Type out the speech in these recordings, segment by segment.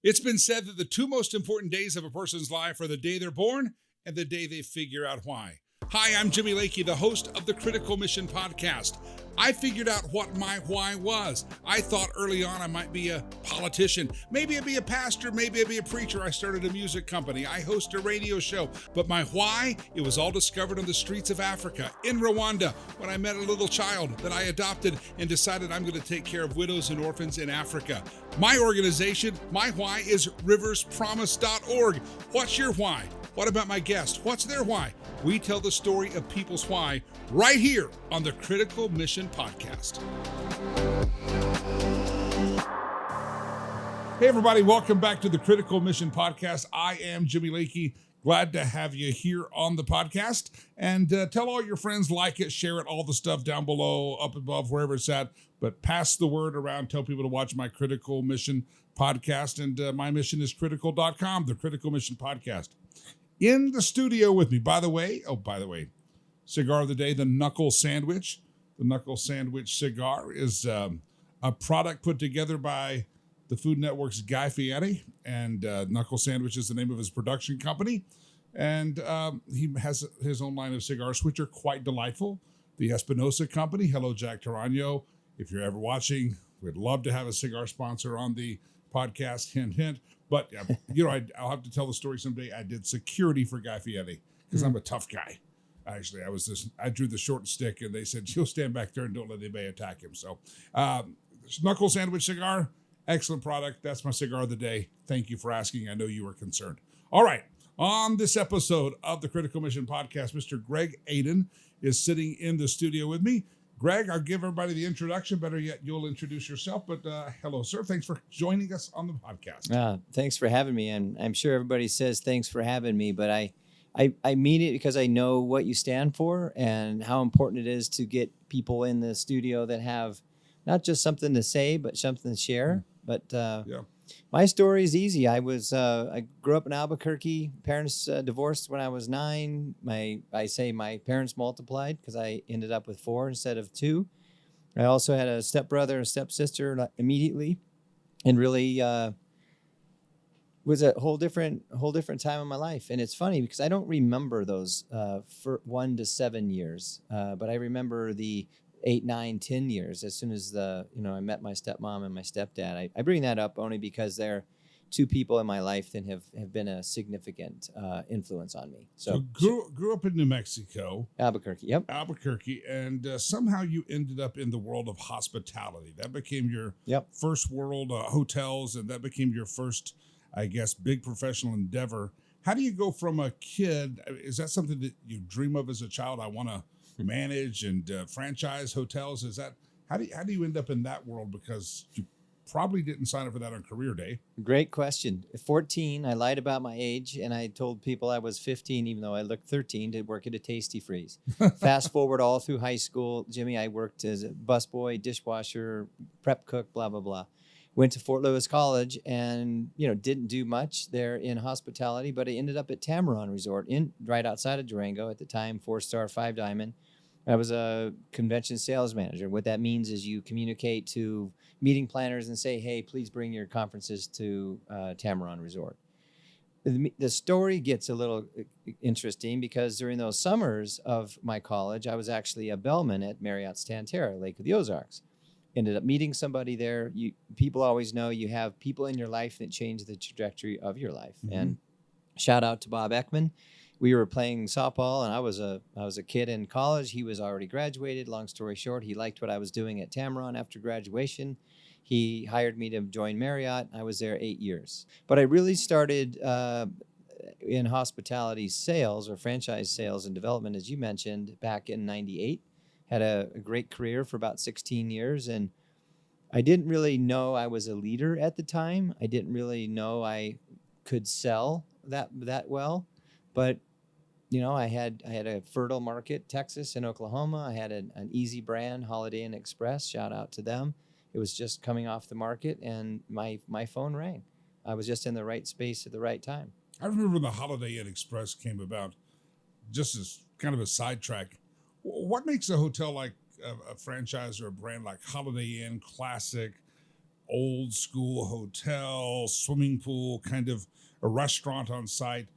It's been said that the two most important days of a person's life are the day they're born and the day they figure out why. Hi, I'm Jimmy Lakey, the host of the Critical Mission podcast. I figured out what my why was. I thought early on I might be a politician. Maybe I'd be a pastor. Maybe I'd be a preacher. I started a music company. I host a radio show. But my why, it was all discovered on the streets of Africa, in Rwanda, when I met a little child that I adopted and decided I'm going to take care of widows and orphans in Africa. My organization, my why, is riverspromise.org. What's your why? What about my guest? What's their why? We tell the story of people's why right here on the Critical Mission Podcast. Hey, everybody. Welcome back to the Critical Mission Podcast. I am Jimmy Lakey. Glad to have you here on the podcast. And tell all your friends, like it, share it, all the stuff down below, up above, wherever it's at. But pass the word around. Tell people to watch my Critical Mission Podcast. And my mission is critical.com, the Critical Mission Podcast. In the studio with me, by the way, cigar of the day, the Knuckle Sandwich. The Knuckle Sandwich cigar is a product put together by the Food Network's Guy Fieri, and Knuckle Sandwich is the name of his production company. And he has his own line of cigars, which are quite delightful. The Espinosa Company, hello, Jack Tarano. If you're ever watching, we'd love to have a cigar sponsor on the podcast, hint, hint. But, I'll have to tell the story someday. I did security for Guy Fieri because I'm a tough guy. Actually, I drew the short stick, and they said, you'll stand back there and don't let anybody attack him. So, Knuckle Sandwich cigar, excellent product. That's my cigar of the day. Thank you for asking. I know you were concerned. All right. On this episode of the Critical Mission Podcast, Mr. Greg Aden is sitting in the studio with me. Greg, I'll give everybody the introduction. Better yet, you'll introduce yourself. But hello, sir. Thanks for joining us on the podcast. Thanks for having me. And I'm sure everybody says thanks for having me, but I mean it because I know what you stand for and how important it is to get people in the studio that have not just something to say, but something to share. But my story is easy. I grew up in Albuquerque. Parents divorced when I was 9. My parents multiplied because I ended up with 4 instead of 2. I also had a stepbrother and stepsister immediately, and really was a whole different time in my life. And it's funny because I don't remember those for 1 to 7 years, but I remember the 8, 9, 10 years as soon as I met my stepmom and my stepdad. I bring that up only because they're 2 people in my life that have been a significant influence on me. So grew up in New Mexico. Albuquerque, yep. Albuquerque, and somehow you ended up in the world of hospitality. That became your first world, hotels, and that became your first, I guess, big professional endeavor. How do you go from a kid? Is that something that you dream of as a child? I want to manage and franchise hotels. Is that how do you end up in that world? Because you probably didn't sign up for that on career day. Great question. At 14, I lied about my age, and I told people I was 15, even though I looked 13, to work at a Tasty Freeze. Fast forward all through high school, Jimmy, I worked as a busboy, dishwasher, prep cook, blah, blah, blah. Went to Fort Lewis College and, didn't do much there in hospitality, but I ended up at Tamarron Resort right outside of Durango at the time, 4-star, 5-diamond. I was a convention sales manager. What that means is you communicate to meeting planners and say, hey, please bring your conferences to Tamarron Resort. The story gets a little interesting because during those summers of my college, I was actually a bellman at Marriott's Tantera, Lake of the Ozarks. Ended up meeting somebody there. People always know you have people in your life that change the trajectory of your life. Mm-hmm. And shout out to Bob Ekman. We were playing softball, and I was a kid in college. He was already graduated. Long story short, he liked what I was doing at Tamarron after graduation. He hired me to join Marriott. I was there 8 years. But I really started in hospitality sales or franchise sales and development, as you mentioned, back in 98. Had a great career for about 16 years, and I didn't really know I was a leader at the time. I didn't really know I could sell that well, but I had a fertile market, Texas and Oklahoma. I had an easy brand, Holiday Inn Express. Shout out to them. It was just coming off the market, and my phone rang. I was just in the right space at the right time. I remember the Holiday Inn Express came about, just as kind of a sidetrack. What makes a hotel like a franchise or a brand like Holiday Inn, Classic, old school hotel, swimming pool, kind of a restaurant on site.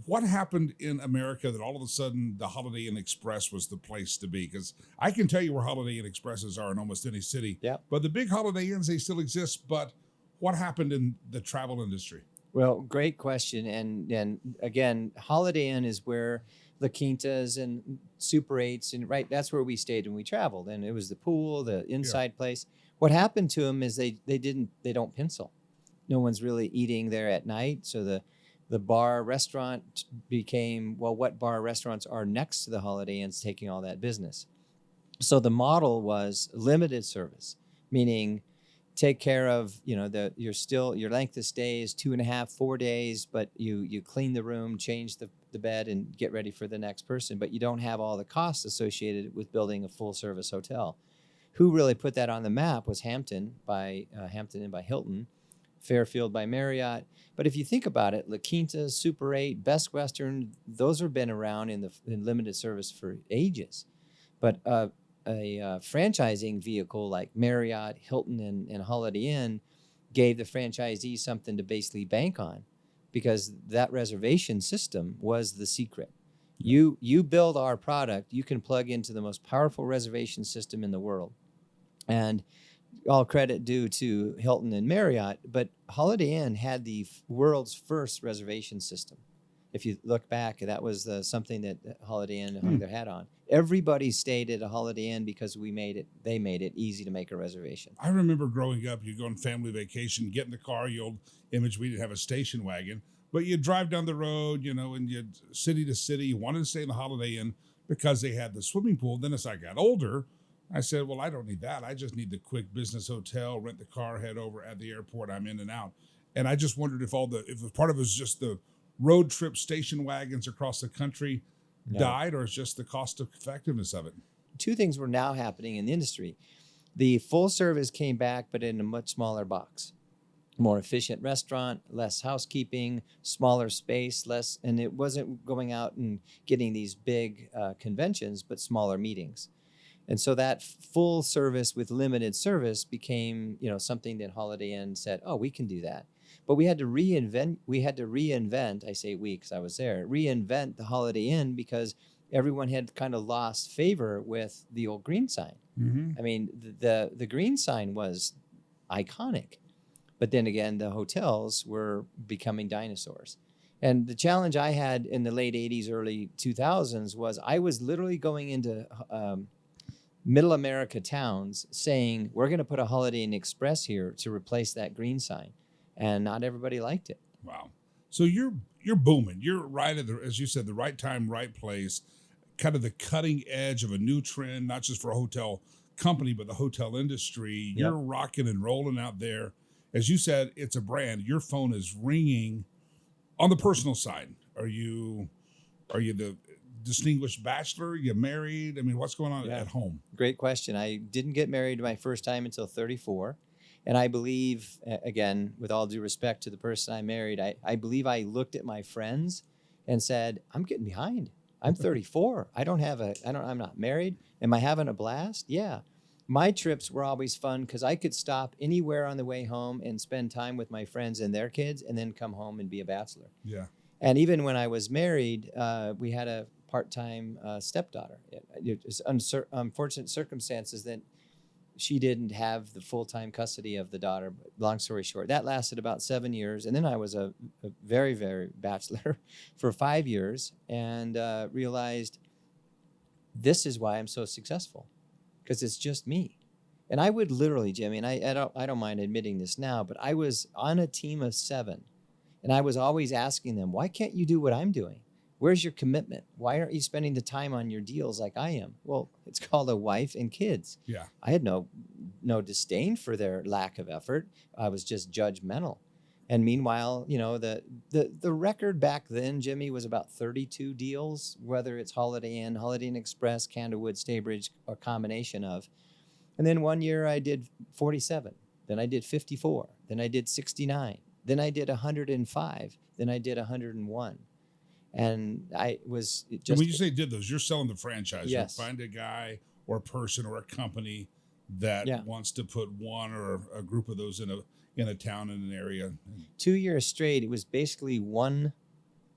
What happened in America that all of a sudden the Holiday Inn Express was the place to be? Because I can tell you where Holiday Inn Expresses are in almost any city. Yeah. But the big Holiday Inns, they still exist. But what happened in the travel industry? Well, great question. And again, Holiday Inn is where La Quintas and Super 8s and right, that's where we stayed when we traveled. And it was the pool, the inside place. What happened to them is they don't pencil. No one's really eating there at night. So the bar restaurant became, well, what bar restaurants are next to the Holiday Inns taking all that business? So the model was limited service, meaning take care of, your length of stay is 2.5, 4 days, but you clean the room, change the bed and get ready for the next person, but you don't have all the costs associated with building a full service hotel. Who really put that on the map was Hampton Inn by Hilton, Fairfield by Marriott. But if you think about it, La Quinta, Super 8, Best Western, those have been around in limited service for ages. But a franchising vehicle like Marriott, Hilton, and Holiday Inn gave the franchisee something to basically bank on, because that reservation system was the secret. You build our product, you can plug into the most powerful reservation system in the world. And all credit due to Hilton and Marriott, but Holiday Inn had the world's first reservation system. If you look back, that was something that Holiday Inn hung their hat on. Everybody stayed at a Holiday Inn because they made it easy to make a reservation. I remember growing up, you go on family vacation, get in the car, the old image, we didn't have a station wagon, but you'd drive down the road, and you'd city to city. You wanted to stay in the Holiday Inn because they had the swimming pool. Then as I got older, I said, well, I don't need that. I just need the quick business hotel, rent the car, head over at the airport. I'm in and out. And I just wondered if part of it was just the road trip station wagons across the country died, or is just the cost effectiveness of it? Two things were now happening in the industry. The full service came back, but in a much smaller box. More efficient restaurant, less housekeeping, smaller space, and it wasn't going out and getting these big conventions, but smaller meetings. And so that full service with limited service became, something that Holiday Inn said, oh, we can do that. But we had to reinvent, I say we because I was there, reinvent the Holiday Inn because everyone had kind of lost favor with the old green sign. Mm-hmm. I mean, the green sign was iconic. But then again, the hotels were becoming dinosaurs. And the challenge I had in the late 80s, early 2000s was I was literally going into middle America towns saying, we're going to put a Holiday Inn Express here to replace that green sign. And not everybody liked it. Wow. So you're booming. You're right at as you said, the right time, right place, kind of the cutting edge of a new trend, not just for a hotel company, but the hotel industry. Yep. You're rocking and rolling out there. As you said, it's a brand. Your phone is ringing. On the personal side, are you the distinguished bachelor? You married? I mean, what's going on at home? Great question. I didn't get married my first time until 34. And I believe, again, with all due respect to the person I married, I believe I looked at my friends and said, I'm getting behind. I'm 34. I'm not married. Am I having a blast? Yeah. My trips were always fun because I could stop anywhere on the way home and spend time with my friends and their kids and then come home and be a bachelor. Yeah. And even when I was married, we had a part-time stepdaughter. It was unfortunate circumstances that she didn't have the full-time custody of the daughter. But long story short, that lasted about 7 years. And then I was a very, very bachelor for 5 years and realized this is why I'm so successful, because it's just me. And I would literally, Jimmy, and I don't mind admitting this now, but I was on a team of 7. And I was always asking them, why can't you do what I'm doing? Where's your commitment? Why aren't you spending the time on your deals like I am? Well, it's called a wife and kids. Yeah. I had no disdain for their lack of effort. I was just judgmental. And meanwhile, the record back then, Jimmy, was about 32 deals, whether it's Holiday Inn Express, Candlewood, Staybridge, or combination of. And then one year I did 47. Then I did 54. Then I did 69. Then I did 105. Then I did 101. And I was just... And when you say did those, you're selling the franchise. Yes. You find a guy or a person or a company that Yeah. wants to put one or a group of those in a town, in an area. 2 years straight, it was basically 1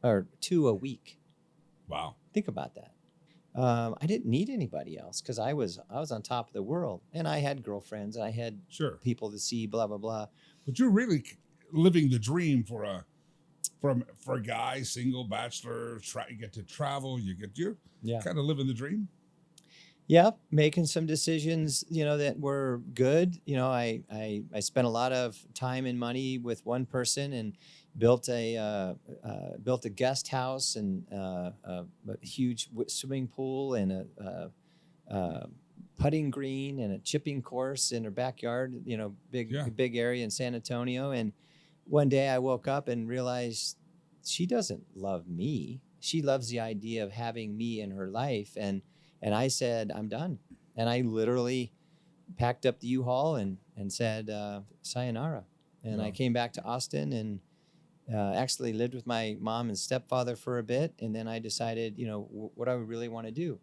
or 2 a week. Wow. Think about that. I didn't need anybody else because I was on top of the world, and I had girlfriends, I had Sure. people to see, blah blah blah. But you're really living the dream for a guy, single, bachelor. You get to travel. You're Yeah. kind of living the dream. Yeah, making some decisions, that were good. I spent a lot of time and money with one person and built a guest house and a huge swimming pool and a putting green and a chipping course in her backyard. Yeah. Big area in San Antonio. And one day I woke up and realized she doesn't love me. She loves the idea of having me in her life. And I said, I'm done. And I literally packed up the U-Haul and said, sayonara. And Wow. I came back to Austin and actually lived with my mom and stepfather for a bit. And then I decided, what I really want to do.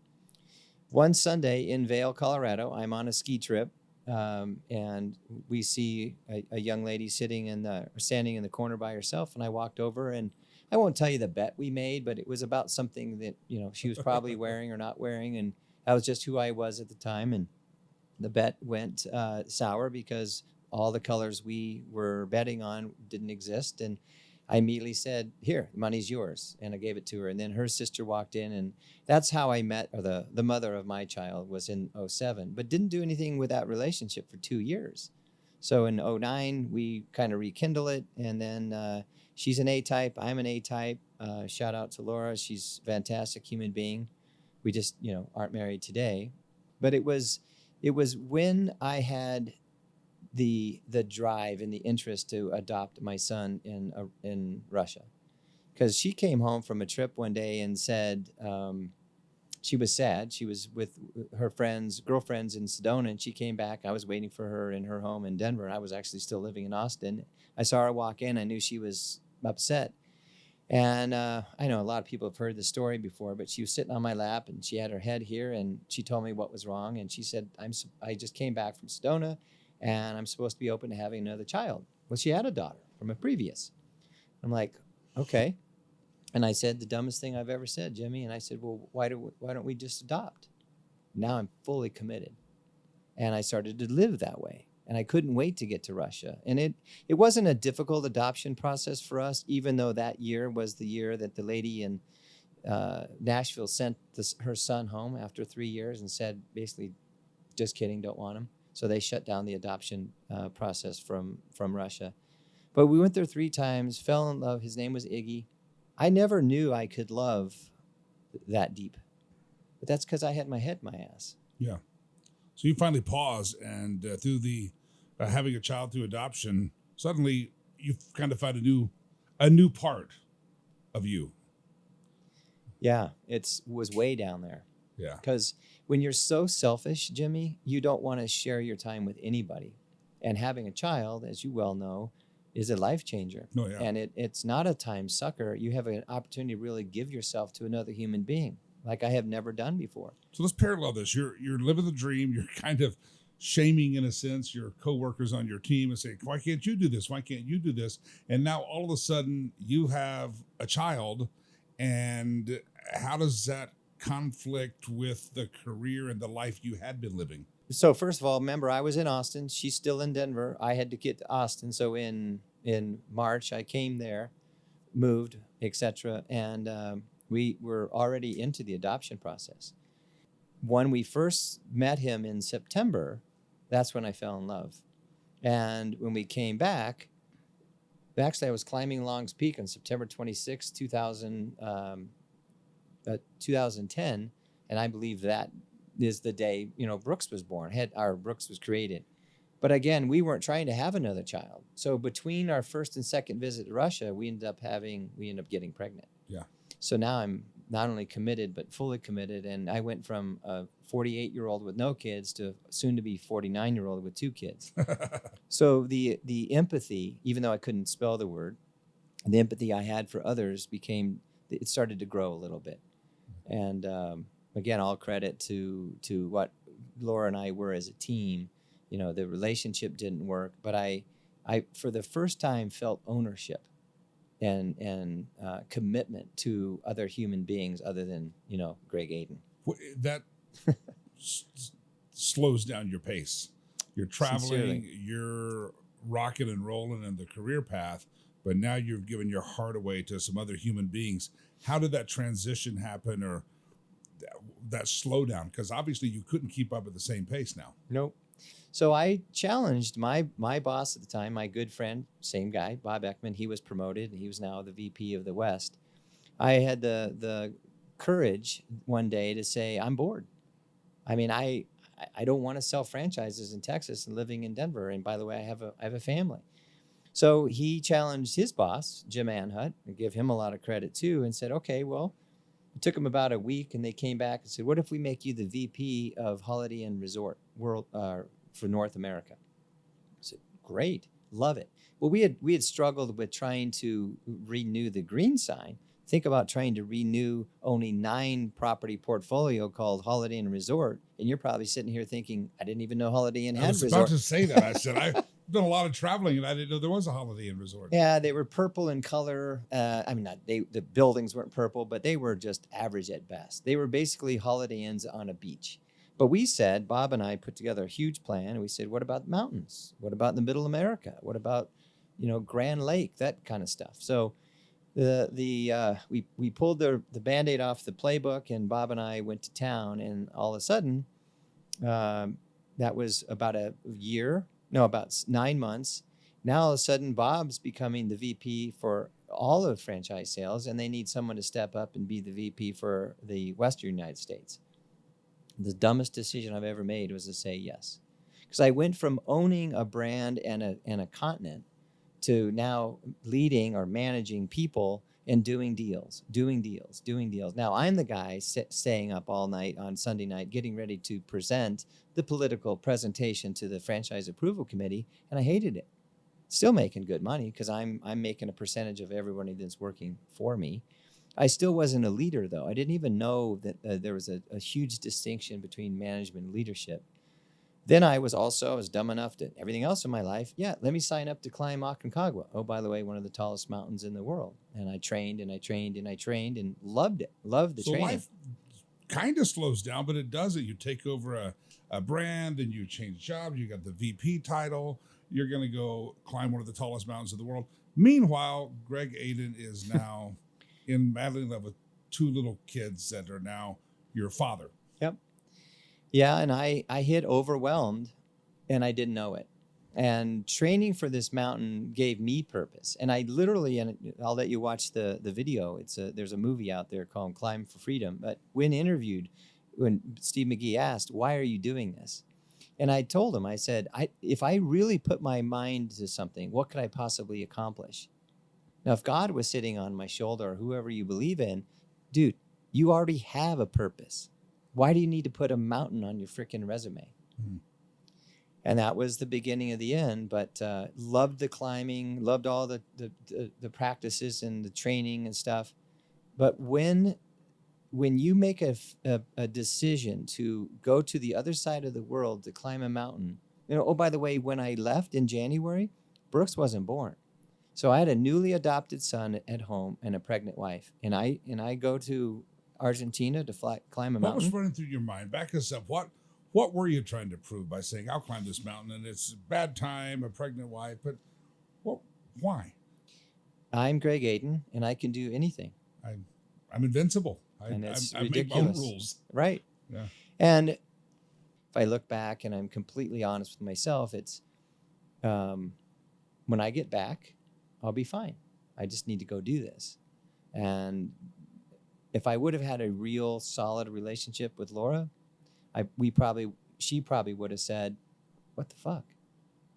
One Sunday in Vail, Colorado, I'm on a ski trip. And we see a young lady standing in the corner by herself. And I walked over, and I won't tell you the bet we made, but it was about something that, she was probably wearing or not wearing. And that was just who I was at the time. And the bet went sour because all the colors we were betting on didn't exist. And I immediately said, here, the money's yours. And I gave it to her. And then her sister walked in, and that's how I met, or the mother of my child was in 2007, but didn't do anything with that relationship for 2 years. So in 2009, we kind of rekindle it. And then she's an A-type, I'm an A-type. Shout out to Laura. She's a fantastic human being. We just, aren't married today. But it was when I had the drive and the interest to adopt my son in Russia, because she came home from a trip one day and said she was sad. She was with her girlfriends in Sedona, and she came back. I was waiting for her in her home in Denver. I was actually still living in Austin. I saw her walk in. I knew she was upset. And I know a lot of people have heard the story before, but she was sitting on my lap, and she had her head here, and she told me what was wrong. And she said, I just came back from Sedona, and I'm supposed to be open to having another child. Well, she had a daughter from a previous. I'm like, okay. And I said the dumbest thing I've ever said, Jimmy. And I said, well, why don't we just adopt? Now I'm fully committed. And I started to live that way. And I couldn't wait to get to Russia. And it wasn't a difficult adoption process for us, even though that year was the year that the lady in Nashville sent her son home after 3 years and said, basically, just kidding, don't want him. So they shut down the adoption process from Russia. But we went there 3 times, fell in love. His name was Iggy. I never knew I could love that deep. But that's because I had my head in my ass. Yeah. So you finally paused, and through the having a child through adoption, suddenly you kind of found a new part of you. Yeah, it was way down there. Yeah. Because when you're so selfish, Jimmy, you don't want to share your time with anybody. And having a child, as you well know, is a life changer. Oh, yeah. And it's not a time sucker. You have an opportunity to really give yourself to another human being, like I have never done before. So let's parallel this. You're living the dream. You're kind of shaming, in a sense, your coworkers on your team and saying, why can't you do this? Why can't you do this? And now all of a sudden you have a child. And how does that conflict with the career and the life you had been living? So first of all, remember, I was in Austin. She's still in Denver. I had to get to Austin. So in March, I came there, moved, etc. And we were already into the adoption process. When we first met him in September, that's when I fell in love. And when we came back, actually I was climbing Long's Peak on September 26, 2010. And I believe that is the day, Brooks was born, Brooks was created. But again, we weren't trying to have another child. So between our first and second visit to Russia, we ended up getting pregnant. Yeah. So now I'm not only committed, but fully committed. And I went from a 48-year-old with no kids to soon to be 49-year-old with 2 kids. So the empathy, even though I couldn't spell the word, the empathy I had for others it started to grow a little bit. And again, all credit to what Laura and I were as a team. The relationship didn't work, but I for the first time felt ownership and commitment to other human beings other than, Greg Aden. That slows down your pace. You're traveling, Sincerely. you're rocking and rolling in the career path, but now you've given your heart away to some other human beings. How did that transition happen, or that slowdown? Because obviously you couldn't keep up at the same pace now. Nope. So I challenged my boss at the time, my good friend, same guy, Bob Eckman. He was promoted. He was now the VP of the West. I had the courage one day to say, I'm bored. I mean, I don't want to sell franchises in Texas and living in Denver. And by the way, I have a family. So he challenged his boss, Jim Anhut, and give him a lot of credit too, and said, okay, well, it took him about a week, and they came back and said, what if we make you the VP of Holiday Inn Resort World for North America? I said, great, love it. Well, we had struggled with trying to renew the green sign. Think about trying to renew only 9 property portfolio called Holiday Inn Resort, and you're probably sitting here thinking, I didn't even know Holiday Inn had resort. I was about to say that. I said, I've done a lot of traveling, and I didn't know there was a Holiday Inn Resort. Yeah, they were purple in color. The buildings weren't purple, but they were just average at best. They were basically Holiday Inns on a beach. But we said, Bob and I put together a huge plan, and we said, what about mountains? What about the middle America? What about, Grand Lake, that kind of stuff? So we pulled the Band-Aid off the playbook, and Bob and I went to town, and all of a sudden, that was about about 9 months. Now all of a sudden, Bob's becoming the VP for all of franchise sales, and they need someone to step up and be the VP for the Western United States. The dumbest decision I've ever made was to say yes, because I went from owning a brand and a continent to now leading or managing people and doing deals. Now I'm the guy staying up all night on Sunday night, getting ready to present the political presentation to the franchise approval committee, and I hated it. Still making good money because I'm making a percentage of everybody that's working for me. I still wasn't a leader, though. I didn't even know that there was a huge distinction between management and leadership. Then I was dumb enough to everything else in my life. Yeah, let me sign up to climb Aconcagua. Oh, by the way, one of the tallest mountains in the world. And I trained and loved it. Loved the training. So life kind of slows down, but it doesn't. You take over a brand and you change jobs. You got the VP title. You're going to go climb one of the tallest mountains in the world. Meanwhile, Greg Aden is now madly in love with 2 little kids that are now your father. Yep. Yeah, and I hit overwhelmed, and I didn't know it. And training for this mountain gave me purpose. And I literally, and I'll let you watch the video. There's a movie out there called Climb for Freedom. But when interviewed, when Steve McGee asked, why are you doing this? And I told him, I said, if I really put my mind to something, what could I possibly accomplish? Now, if God was sitting on my shoulder or whoever you believe in, dude, you already have a purpose. Why do you need to put a mountain on your freaking resume? Mm-hmm. And that was the beginning of the end, but loved the climbing, loved all the practices and the training and stuff. But when you make a decision to go to the other side of the world to climb a mountain, oh, by the way, when I left in January, Brooks wasn't born. So I had a newly adopted son at home and a pregnant wife. And I go to Argentina to climb a mountain. What was running through your mind? Back us up. What were you trying to prove by saying, I'll climb this mountain and it's a bad time, a pregnant wife, but why? I'm Greg Aden and I can do anything. I'm invincible. And it's I ridiculous. make my own rules. Right. Yeah. And if I look back and I'm completely honest with myself, it's when I get back, I'll be fine. I just need to go do this. And if I would have had a real solid relationship with Laura, she probably would have said, what the fuck?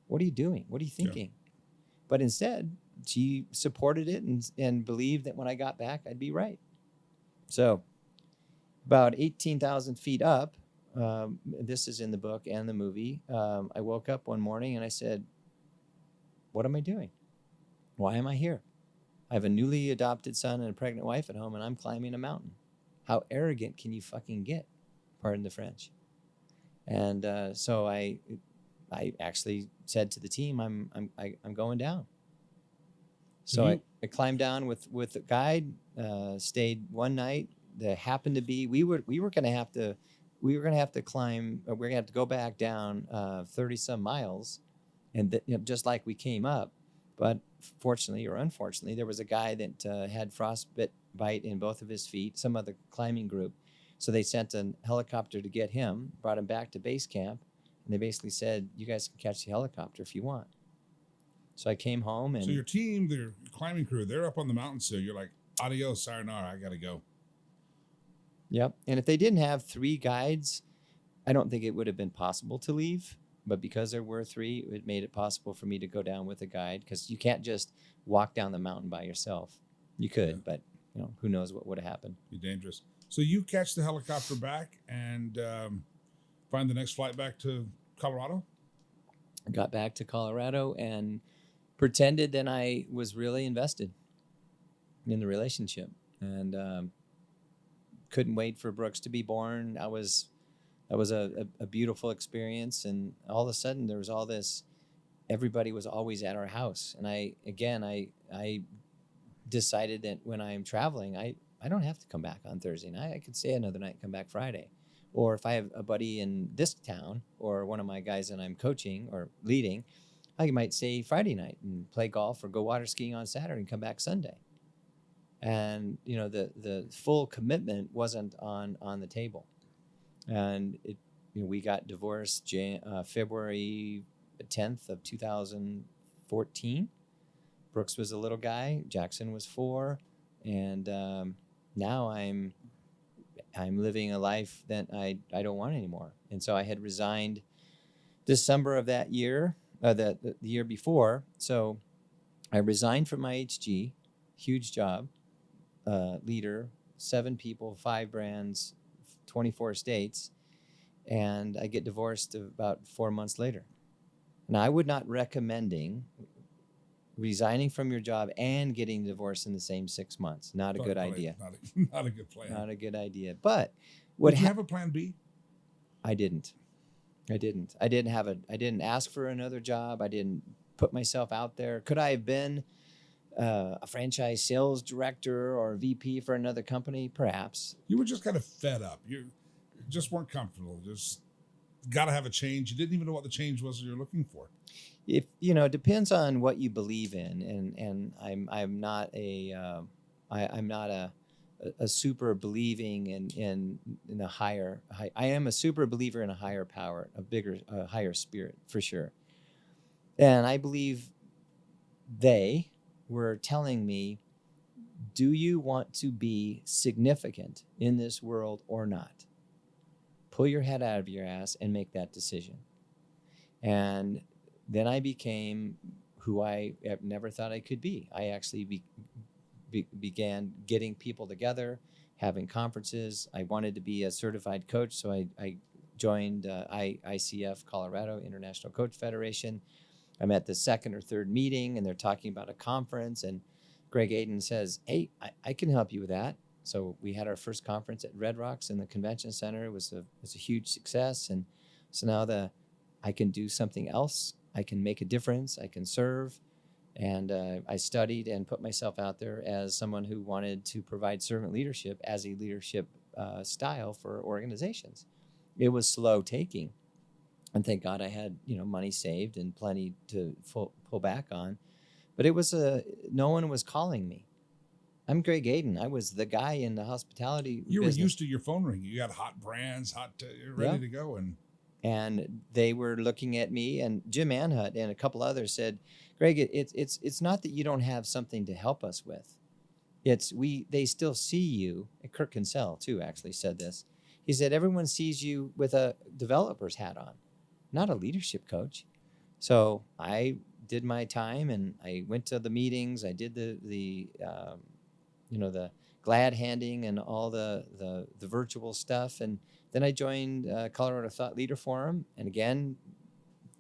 What are you doing? What are you thinking? Yeah. But instead, she supported it and believed that when I got back, I'd be right. So about 18,000 feet up, this is in the book and the movie, I woke up one morning and I said, what am I doing? Why am I here? I have a newly adopted son and a pregnant wife at home, and I'm climbing a mountain. How arrogant can you fucking get? Pardon the French. And so I I actually said to the team, I'm going down. So I climbed down with a guide, stayed one night. There happened to be we were going to have to climb. We're going to have to go back down 30 some miles, and just like we came up. But fortunately or unfortunately, there was a guy that had frostbite in both of his feet. Some other climbing group, so they sent a helicopter to get him, brought him back to base camp, and they basically said, "You guys can catch the helicopter if you want." So I came home, and so your team, their climbing crew, they're up on the mountain. So you're like, "Adios, sayonara, I gotta go." Yep. And if they didn't have 3 guides, I don't think it would have been possible to leave. But because there were 3, it made it possible for me to go down with a guide, because you can't just walk down the mountain by yourself. You could, but who knows what would have happened. Be dangerous. So you catch the helicopter back and find the next flight back to Colorado? I got back to Colorado and pretended that I was really invested in the relationship, and couldn't wait for Brooks to be born. That was a beautiful experience, and all of a sudden there was all this. Everybody was always at our house, and I decided that when I'm traveling, I don't have to come back on Thursday night. I could stay another night and come back Friday. Or if I have a buddy in this town or one of my guys that I'm coaching or leading, I might stay Friday night and play golf or go water skiing on Saturday and come back Sunday. And the full commitment wasn't on the table. And we got divorced February 10th of 2014. Brooks was a little guy. Jackson was 4, and now I'm living a life that I don't want anymore. And so I had resigned December of that year, the year before. So I resigned from my HG, huge job, leader, 7 people, 5 brands, 24 states, and I get divorced about 4 months later. Now, I would not recommending resigning from your job and getting divorced in the same 6 months. Not a good idea. Not a good plan. Not a good idea. But Did you have a plan B? I didn't. I didn't ask for another job. I didn't put myself out there. Could I have been a franchise sales director or VP for another company? Perhaps. You were just kind of fed up. You just weren't comfortable. Just got to have a change. You didn't even know what the change was you're looking for. If it depends on what you believe in, and I'm not a super believing in a higher. I am a super believer in a higher power, a higher spirit for sure. And I believe they were telling me, do you want to be significant in this world or not? Pull your head out of your ass and make that decision. And then I became who I have never thought I could be. I actually began getting people together, having conferences. I wanted to be a certified coach, so I joined ICF, Colorado International Coach Federation. I'm at the 2nd or 3rd meeting, and they're talking about a conference, and Greg Aden says, "Hey, I can help you with that." So we had our first conference at Red Rocks in the convention center. It was a huge success, and so now I can do something else. I can make a difference. I can serve. And I studied and put myself out there as someone who wanted to provide servant leadership as a leadership style for organizations. It was slow taking. And thank God I had money saved and plenty to pull back on. But it was no one was calling me. I'm Greg Aden. I was the guy in the hospitality You business. were used to your phone ringing. You had hot brands, you're ready to go. And they were looking at me, and Jim Anhut and a couple others said, "Greg, it's not that you don't have something to help us with. They still see you." And Kirk Kinsell too actually said this. He said, "Everyone sees you with a developer's hat on, not a leadership coach." So I did my time, and I went to the meetings. I did the glad handing and all the virtual stuff, and then I joined Colorado Thought Leader Forum, and again,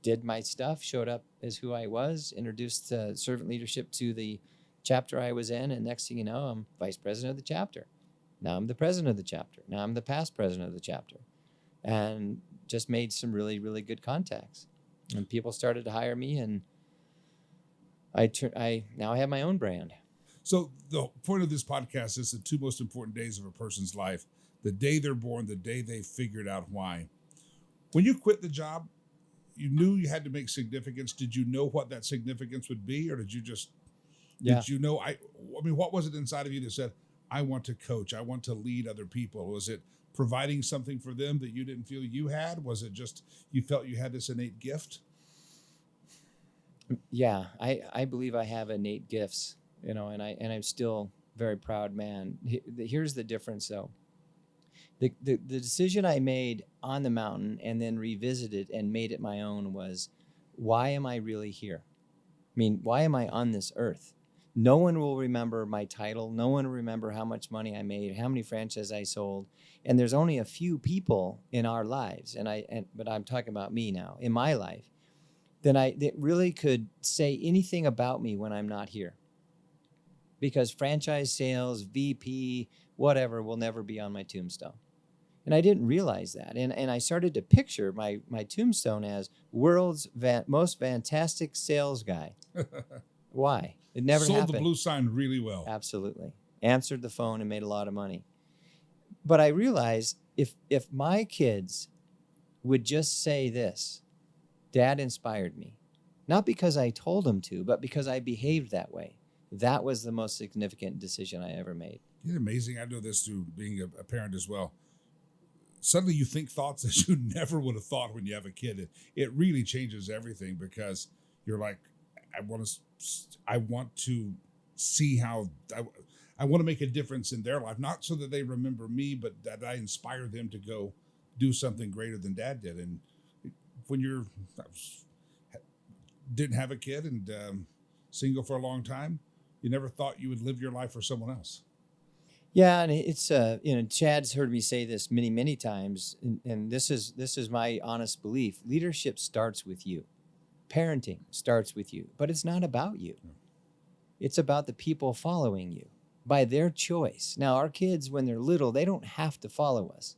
did my stuff, showed up as who I was, introduced servant leadership to the chapter I was in, and next thing you know, I'm vice president of the chapter. Now I'm the president of the chapter. Now I'm the past president of the chapter, and just made some really, really good contacts. And people started to hire me, and I now have my own brand. So the point of this podcast is the two most important days of a person's life: the day they're born, the day they figured out why. When you quit the job, you knew you had to make significance. Did you know what that significance would be, or did you just did you know? I mean, what was it inside of you that said, "I want to coach. I want to lead other people"? Was it providing something for them that you didn't feel you had? Was it just you felt you had this innate gift? Yeah, I believe I have innate gifts, and I'm still a very proud man. Here's the difference, though. The decision I made on the mountain and then revisited and made it my own was, why am I really here? I mean, why am I on this earth? No one will remember my title. No one will remember how much money I made, how many franchises I sold. And there's only a few people in our lives, but I'm talking about me now, in my life, that really could say anything about me when I'm not here. Because franchise sales, VP, whatever, will never be on my tombstone. And I didn't realize that. And I started to picture my tombstone as world's most fantastic sales guy. Why? It never Sold happened. the blue sign really well. Absolutely. Answered the phone and made a lot of money. But I realized if my kids would just say this, Dad inspired me, not because I told them to, but because I behaved that way. That was the most significant decision I ever made. Isn't it amazing? I know this through being a parent as well. Suddenly you think thoughts that you never would have thought when you have a kid. It really changes everything, because you're like, I want to see how I want to make a difference in their life, not so that they remember me, but that I inspire them to go do something greater than Dad did. And when didn't have a kid and single for a long time, you never thought you would live your life for someone else. Yeah, and it's Chad's heard me say this many, many times, and this is my honest belief. Leadership starts with you. Parenting starts with you, but it's not about you. It's about the people following you by their choice. Now, our kids, when they're little, they don't have to follow us.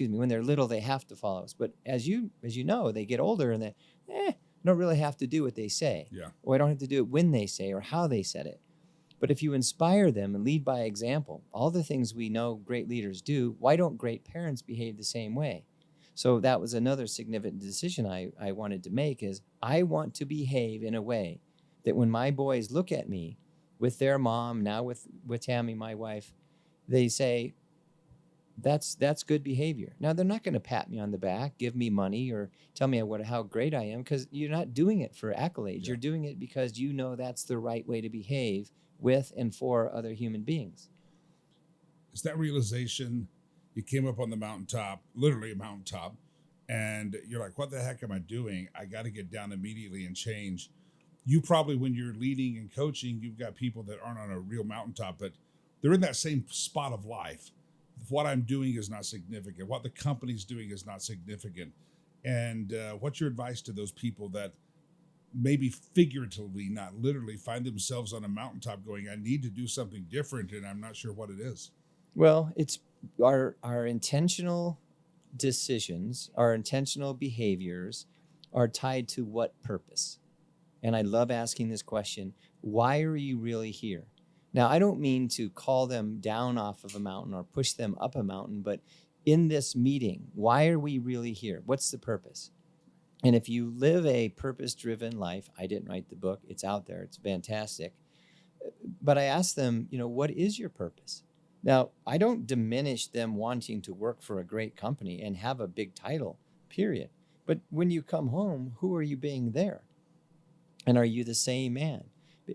When they're little, they have to follow us. But as you know, they get older and they don't really have to do what they say. Yeah. Or I don't have to do it when they say or how they said it. But if you inspire them and lead by example, all the things we know great leaders do, why don't great parents behave the same way? So that was another significant decision I wanted to make, is I want to behave in a way that when my boys look at me with their mom, now with Tammy, my wife, they say, that's good behavior. Now, they're not going to pat me on the back, give me money, or tell me how great I am, because you're not doing it for accolades. Yeah. You're doing it because you know that's the right way to behave with and for other human beings. It's that realization. You came up on the mountaintop, literally a mountaintop, and you're like, what the heck am I doing? I got to get down immediately and change. You probably, when you're leading and coaching, you've got people that aren't on a real mountaintop, but they're in that same spot of life. What I'm doing is not significant. What the company's doing is not significant. And what's your advice to those people that maybe figuratively, not literally, find themselves on a mountaintop going, I need to do something different, and I'm not sure what it is? Well, it's our intentional decisions, our intentional behaviors are tied to what purpose? And I love asking this question, why are you really here? Now, I don't mean to call them down off of a mountain or push them up a mountain, but in this meeting, why are we really here? What's the purpose? And if you live a purpose-driven life, I didn't write the book, it's out there, it's fantastic. But I asked them, what is your purpose? Now, I don't diminish them wanting to work for a great company and have a big title, period. But when you come home, who are you being there? And are you the same man?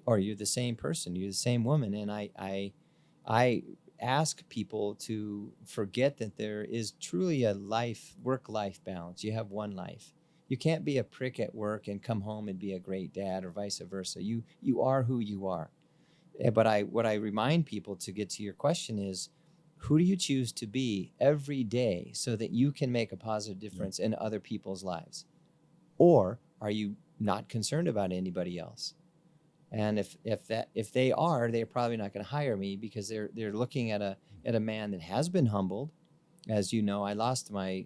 Are you the same person? Are you the same woman? And I ask people to forget that there is truly a work-life balance. You have one life. You can't be a prick at work and come home and be a great dad, or vice versa. You are who you are. But what I remind people, to get to your question, is who do you choose to be every day so that you can make a positive difference in other people's lives? Or are you not concerned about anybody else? And if they are, they're probably not going to hire me, because they're looking at a man that has been humbled. As you know, I lost my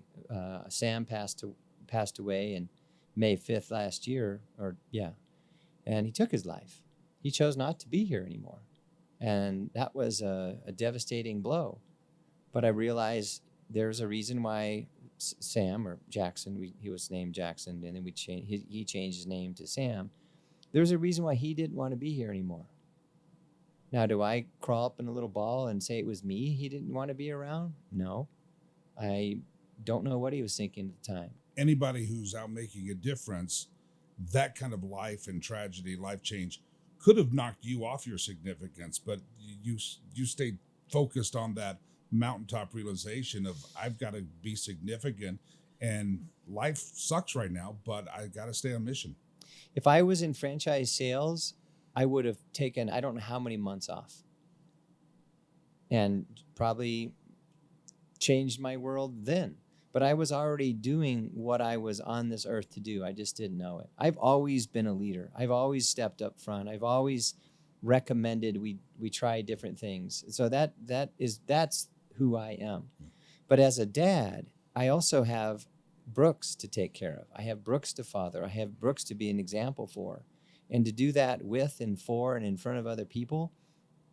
Sam passed away, and May 5th last year, and he took his life. He chose not to be here anymore. And that was a devastating blow. But I realized there's a reason why Sam, or Jackson, he was named Jackson, and then he changed his name to Sam. There's a reason why he didn't want to be here anymore. Now, do I crawl up in a little ball and say it was me he didn't want to be around? No. I don't know what he was thinking at the time. Anybody who's out making a difference, that kind of life and tragedy, life change, could have knocked you off your significance, but you stayed focused on that mountaintop realization of, I've got to be significant, and life sucks right now, but I got to stay on mission. If I was in franchise sales, I would have taken, I don't know how many months off, and probably changed my world then. But I was already doing what I was on this earth to do. I just didn't know it. I've always been a leader. I've always stepped up front. I've always recommended we try different things. So that's who I am. But as a dad, I also have Brooks to take care of. I have Brooks to father. I have Brooks to be an example for. And to do that with and for and in front of other people,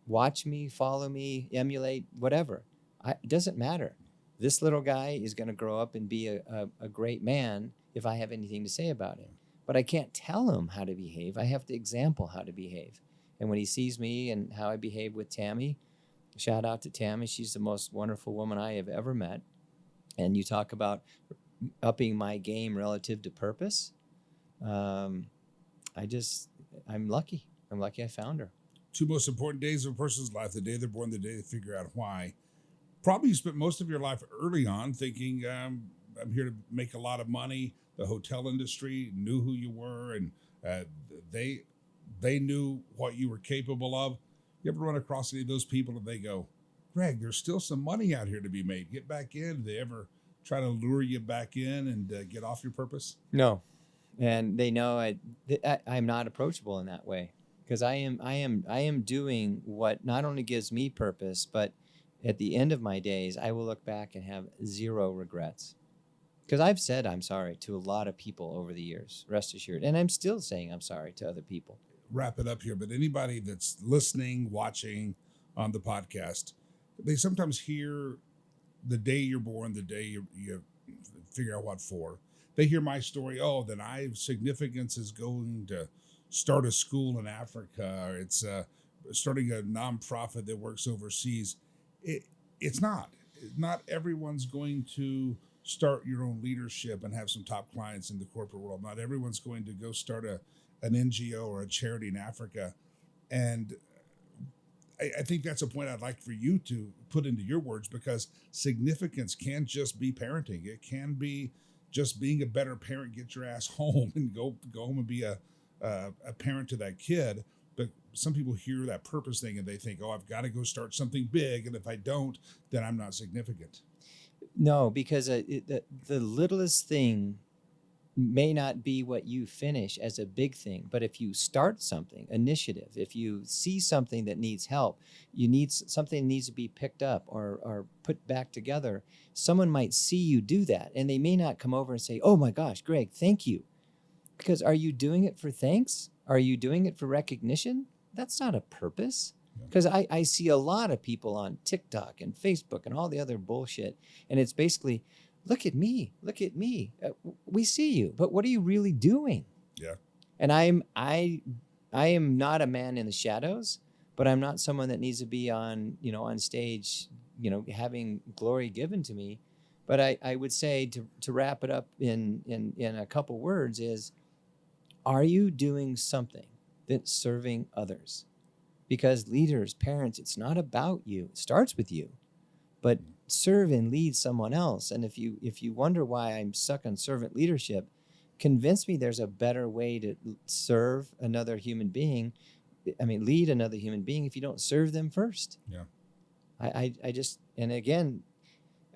watch me, follow me, emulate, whatever. It doesn't matter. This little guy is going to grow up and be a great man if I have anything to say about him. But I can't tell him how to behave. I have to example how to behave. And when he sees me and how I behave with Tammy, shout out to Tammy. She's the most wonderful woman I have ever met. And you talk about upping my game relative to purpose. I'm lucky. I'm lucky I found her. Two most important days of a person's life: the day they're born, the day they figure out why. Probably you spent most of your life early on thinking, I'm here to make a lot of money. The hotel industry knew who you were, and they knew what you were capable of. You ever run across any of those people and they go, Greg, there's still some money out here to be made. Get back in. Did they ever try to lure you back in and get off your purpose? No. And they know I'm not approachable in that way, because I am doing what not only gives me purpose, but at the end of my days, I will look back and have zero regrets. Because I've said I'm sorry to a lot of people over the years, rest assured. And I'm still saying I'm sorry to other people. Wrap it up here, but anybody that's listening, watching on the podcast, they sometimes hear the day you're born, the day you figure out what for. They hear my story. Oh, then significance is going to start a school in Africa, or it's starting a nonprofit that works overseas. It's not. Not everyone's going to start your own leadership and have some top clients in the corporate world. Not everyone's going to go start an NGO or a charity in Africa. And I think that's a point I'd like for you to put into your words, because significance can't just be parenting. It can be just being a better parent. Get your ass home and go home and be a parent to that kid. But some people hear that purpose thing and they think, oh, I've got to go start something big, and if I don't, then I'm not significant. No, because the littlest thing may not be what you finish as a big thing. But if you start something, initiative, if you see something that needs help, something needs to be picked up or put back together, someone might see you do that. And they may not come over and say, oh my gosh, Greg, thank you. Because are you doing it for thanks? Are you doing it for recognition? That's not a purpose. Because I see a lot of people on TikTok and Facebook and all the other bullshit. And it's basically, look at me. We see you, but what are you really doing? Yeah. And I am not a man in the shadows, but I'm not someone that needs to be on stage, having glory given to me. But I would say to wrap it up in a couple words is, are you doing something that's serving others? Because leaders, parents, it's not about you. It starts with you, but serve and lead someone else. And if you wonder why I'm stuck on servant leadership, convince me there's a better way to serve another human being. Lead another human being if you don't serve them first. Yeah. I just, and again,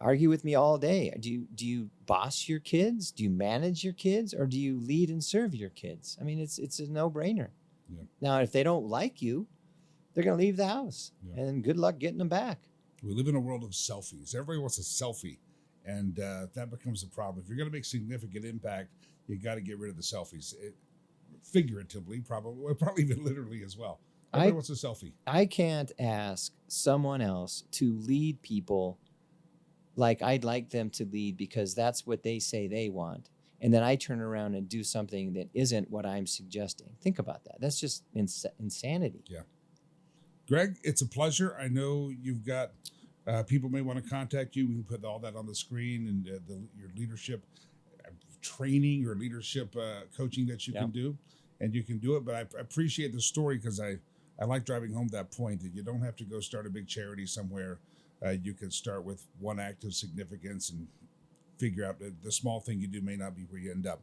argue with me all day. Do you boss your kids? Do you manage your kids? Or do you lead and serve your kids? It's a no-brainer. Yeah. Now, if they don't like you, they're going to leave the house. Yeah. And good luck getting them back. We live in a world of selfies. Everybody wants a selfie. And that becomes a problem. If you're going to make significant impact, you got to get rid of the selfies. Figuratively, probably even literally as well. Everybody wants a selfie. I can't ask someone else to lead people like I'd like them to lead because that's what they say they want. And then I turn around and do something that isn't what I'm suggesting. Think about that. That's just insanity. Yeah. Greg, it's a pleasure. I know you've got people may want to contact you. We can put all that on the screen and your leadership training or leadership coaching that you can do. And you can do it. But I appreciate the story because I like driving home that point that you don't have to go start a big charity somewhere. You can start with one act of significance and figure out the small thing you do may not be where you end up.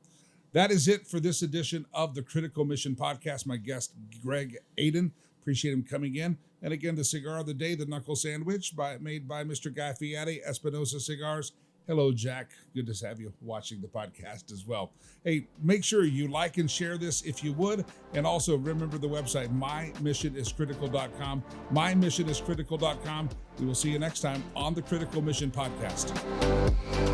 That is it for this edition of the Critical Mission Podcast. My guest, Greg Aden. Appreciate him coming in. And again, the cigar of the day, the knuckle sandwich made by Mr. Guy Fieri, Espinosa Cigars. Hello, Jack. Good to have you watching the podcast as well. Hey, make sure you like and share this if you would. And also remember the website, mymissioniscritical.com. Mymissioniscritical.com. We will see you next time on the Critical Mission Podcast.